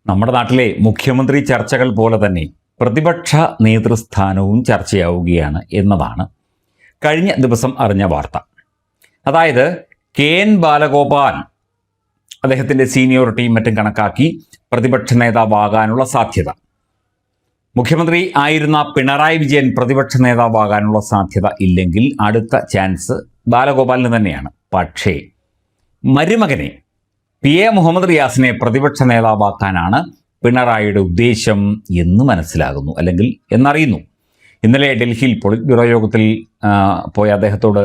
നമ്മുടെ നാട്ടിലെ മുഖ്യമന്ത്രി ചർച്ചകൾ പോലെ തന്നെ പ്രതിപക്ഷ നേതൃസ്ഥാനവും ചർച്ചയാവുകയാണ് എന്നതാണ് കഴിഞ്ഞ ദിവസം അറിഞ്ഞ വാർത്ത. അതായത് KN ബാലഗോപാൽ അദ്ദേഹത്തിൻ്റെ സീനിയോറിറ്റിയും മറ്റും കണക്കാക്കി പ്രതിപക്ഷ നേതാവാകാനുള്ള സാധ്യത, മുഖ്യമന്ത്രി ആയിരുന്ന പിണറായി വിജയൻ പ്രതിപക്ഷ നേതാവാകാനുള്ള സാധ്യത ഇല്ലെങ്കിൽ അടുത്ത ചാൻസ് ബാലഗോപാലിന് തന്നെയാണ്. പക്ഷേ മരുമകനെ PA മുഹമ്മദ് റിയാസിനെ പ്രതിപക്ഷ നേതാവാക്കാനാണ് പിണറായിയുടെ ഉദ്ദേശം എന്ന് മനസ്സിലാകുന്നു, അല്ലെങ്കിൽ എന്നറിയുന്നു. ഇന്നലെ ഡൽഹിയിൽ പൊളിറ്റ് ബ്യൂറോ യോഗത്തിൽ പോയ അദ്ദേഹത്തോട്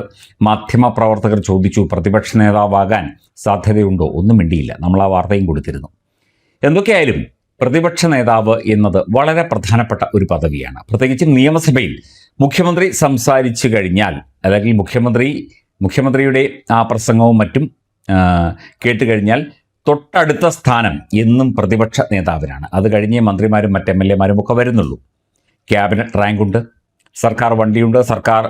മാധ്യമപ്രവർത്തകർ ചോദിച്ചു, പ്രതിപക്ഷ നേതാവാകാൻ സാധ്യതയുണ്ടോ? ഒന്നും മിണ്ടിയില്ല. നമ്മൾ ആ വാർത്തയും കൊടുത്തിരുന്നു. എന്തൊക്കെയായാലും പ്രതിപക്ഷ നേതാവ് എന്നത് വളരെ പ്രധാനപ്പെട്ട ഒരു പദവിയാണ്. പ്രത്യേകിച്ച് നിയമസഭയിൽ മുഖ്യമന്ത്രി സംസാരിച്ചു കഴിഞ്ഞാൽ, അല്ലെങ്കിൽ മുഖ്യമന്ത്രിയുടെ ആ പ്രസംഗവും മറ്റും കേട്ടുകഴിഞ്ഞാൽ തൊട്ടടുത്ത സ്ഥാനം എന്നും പ്രതിപക്ഷ നേതാവിനാണ്. അത് കഴിഞ്ഞ് മന്ത്രിമാരും മറ്റ് MLA മാരും ഒക്കെ വരുന്നുള്ളൂ. ക്യാബിനറ്റ് റാങ്കുണ്ട്, സർക്കാർ വണ്ടിയുണ്ട്, സർക്കാർ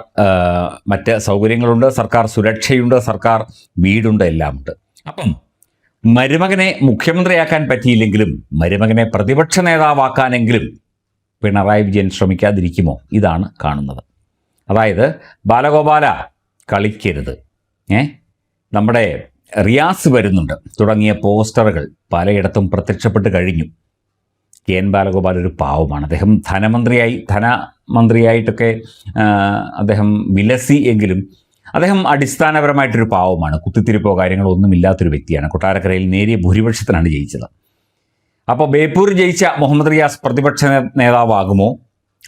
മറ്റ് സൗകര്യങ്ങളുണ്ട്, സർക്കാർ സുരക്ഷയുണ്ട്, സർക്കാർ വീടുണ്ട്, എല്ലാമുണ്ട്. അപ്പം മരുമകനെ മുഖ്യമന്ത്രിയാക്കാൻ പറ്റിയില്ലെങ്കിലും മരുമകനെ പ്രതിപക്ഷ നേതാവാക്കാനെങ്കിലും പിണറായി വിജയൻ ശ്രമിക്കാതിരിക്കുമോ? ഇതാണ് കാണുന്നത്. അതായത് ബാലഗോപാല കളിക്കരുത്, നമ്മുടെ റിയാസ് വരുന്നുണ്ട് തുടങ്ങിയ പോസ്റ്ററുകൾ പലയിടത്തും പ്രത്യക്ഷപ്പെട്ട് കഴിഞ്ഞു. KN ബാലഗോപാൽ ഒരു പാവമാണ്. അദ്ദേഹം ധനമന്ത്രിയായിട്ടൊക്കെ അദ്ദേഹം വിലസി എങ്കിലും അദ്ദേഹം അടിസ്ഥാനപരമായിട്ടൊരു പാവമാണ്. കുത്തിത്തിരിപ്പോ കാര്യങ്ങളോ ഒന്നും ഇല്ലാത്തൊരു വ്യക്തിയാണ്. കൊട്ടാരക്കരയിൽ നേരിയ ഭൂരിപക്ഷത്തിനാണ് ജയിച്ചത്. അപ്പോൾ ബേപ്പൂർ ജയിച്ച മുഹമ്മദ് റിയാസ് പ്രതിപക്ഷ നേതാവാകുമോ,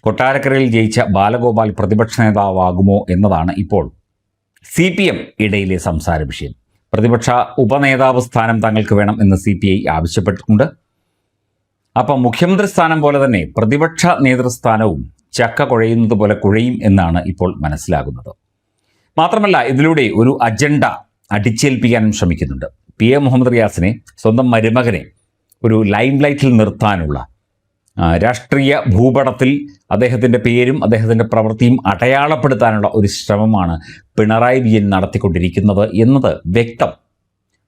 കൊട്ടാരക്കരയിൽ ജയിച്ച ബാലഗോപാൽ പ്രതിപക്ഷ നേതാവാകുമോ എന്നതാണ് ഇപ്പോൾ CPM ഇടയിലെ സംസാര വിഷയം. പ്രതിപക്ഷ ഉപനേതാവ് സ്ഥാനം തങ്ങൾക്ക് വേണം എന്ന് CPI ആവശ്യപ്പെട്ടിട്ടുണ്ട്. അപ്പം മുഖ്യമന്ത്രി സ്ഥാനം പോലെ തന്നെ പ്രതിപക്ഷ നേതൃസ്ഥാനവും ചക്ക കുഴയുന്നത് പോലെ കുഴയും എന്നാണ് ഇപ്പോൾ മനസ്സിലാകുന്നത്. മാത്രമല്ല ഇതിലൂടെ ഒരു അജണ്ട അടിച്ചേൽപ്പിക്കാനും ശ്രമിക്കുന്നുണ്ട്. PA മുഹമ്മദ് റിയാസിനെ, സ്വന്തം മരുമകനെ ഒരു ലൈം ലൈറ്റിൽ നിർത്താനുള്ള, രാഷ്ട്രീയ ഭൂപടത്തിൽ അദ്ദേഹത്തിൻ്റെ പേരും അദ്ദേഹത്തിൻ്റെ പ്രവൃത്തിയും അടയാളപ്പെടുത്താനുള്ള ഒരു ശ്രമമാണ് പിണറായി വിജയൻ നടത്തിക്കൊണ്ടിരിക്കുന്നത് എന്നത് വ്യക്തം.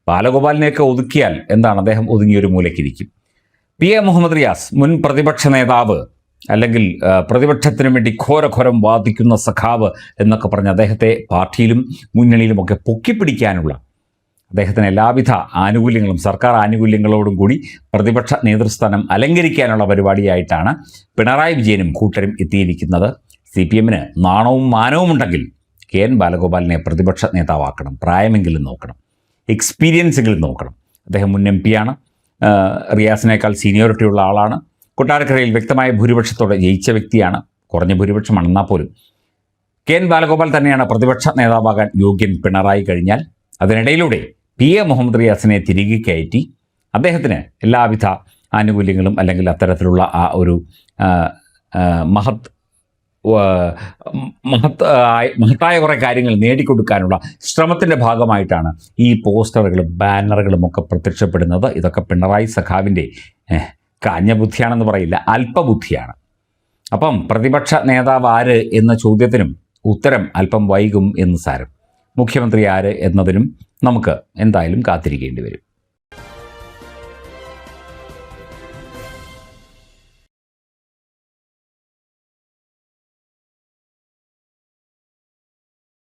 ബാലഗോപാലിനെയൊക്കെ ഒതുക്കിയാൽ എന്താണ്, അദ്ദേഹം ഒതുങ്ങിയൊരു മൂലയ്ക്കിരിക്കും. PA മുഹമ്മദ് റിയാസ് മുൻ പ്രതിപക്ഷ നേതാവ്, അല്ലെങ്കിൽ പ്രതിപക്ഷത്തിനു വേണ്ടി ഘോരഘോരം വാദിക്കുന്ന സഖാവ് എന്നൊക്കെ പറഞ്ഞ് അദ്ദേഹത്തെ പാർട്ടിയിലും മുന്നണിയിലുമൊക്കെ പൊക്കിപ്പിടിക്കാനുള്ള, അദ്ദേഹത്തിന് എല്ലാവിധ ആനുകൂല്യങ്ങളും സർക്കാർ ആനുകൂല്യങ്ങളോടും കൂടി പ്രതിപക്ഷ നേതൃസ്ഥാനം അലങ്കരിക്കാനുള്ള പരിപാടിയായിട്ടാണ് പിണറായി വിജയനും കൂട്ടരും എത്തിയിരിക്കുന്നത്. CPM-ന് നാണവും മാനവും ഉണ്ടെങ്കിൽ KN ബാലഗോപാലിനെ പ്രതിപക്ഷ നേതാവാക്കണം. പ്രായമെങ്കിലും നോക്കണം, എക്സ്പീരിയൻസ് എങ്കിലും നോക്കണം. അദ്ദേഹം മുൻ MP ആണ്, റിയാസിനേക്കാൾ സീനിയോറിറ്റി ഉള്ള ആളാണ്, കൊട്ടാരക്കരയിൽ വ്യക്തമായ ഭൂരിപക്ഷത്തോടെ ജയിച്ച വ്യക്തിയാണ്. കുറഞ്ഞ ഭൂരിപക്ഷമാണ്, എന്നാൽ പോലും KN ബാലഗോപാൽ തന്നെയാണ് പ്രതിപക്ഷ നേതാവാകാൻ യോഗ്യൻ പിണറായി കഴിഞ്ഞാൽ. അതിനിടയിലൂടെ PA മുഹമ്മദ് റിയാസിനെ തിരികെ കയറ്റി അദ്ദേഹത്തിന് എല്ലാവിധ ആനുകൂല്യങ്ങളും, അല്ലെങ്കിൽ അത്തരത്തിലുള്ള ആ ഒരു മഹത്തായ കുറേ കാര്യങ്ങൾ നേടിക്കൊടുക്കാനുള്ള ശ്രമത്തിൻ്റെ ഭാഗമായിട്ടാണ് ഈ പോസ്റ്ററുകളും ബാനറുകളും ഒക്കെ പ്രത്യക്ഷപ്പെടുന്നത്. ഇതൊക്കെ പിണറായി സഖാവിൻ്റെ കാഞ്ഞ ബുദ്ധിയാണെന്ന് പറയില്ല, അല്പബുദ്ധിയാണ്. അപ്പം പ്രതിപക്ഷ നേതാവ് ആര് എന്ന ചോദ്യത്തിനും ഉത്തരം അല്പം വൈകും എന്ന് സാരം. മുഖ്യമന്ത്രി ആര് എന്നതിനും നമുക്ക് എന്തായാലും കാത്തിരിക്കേണ്ടി വരും.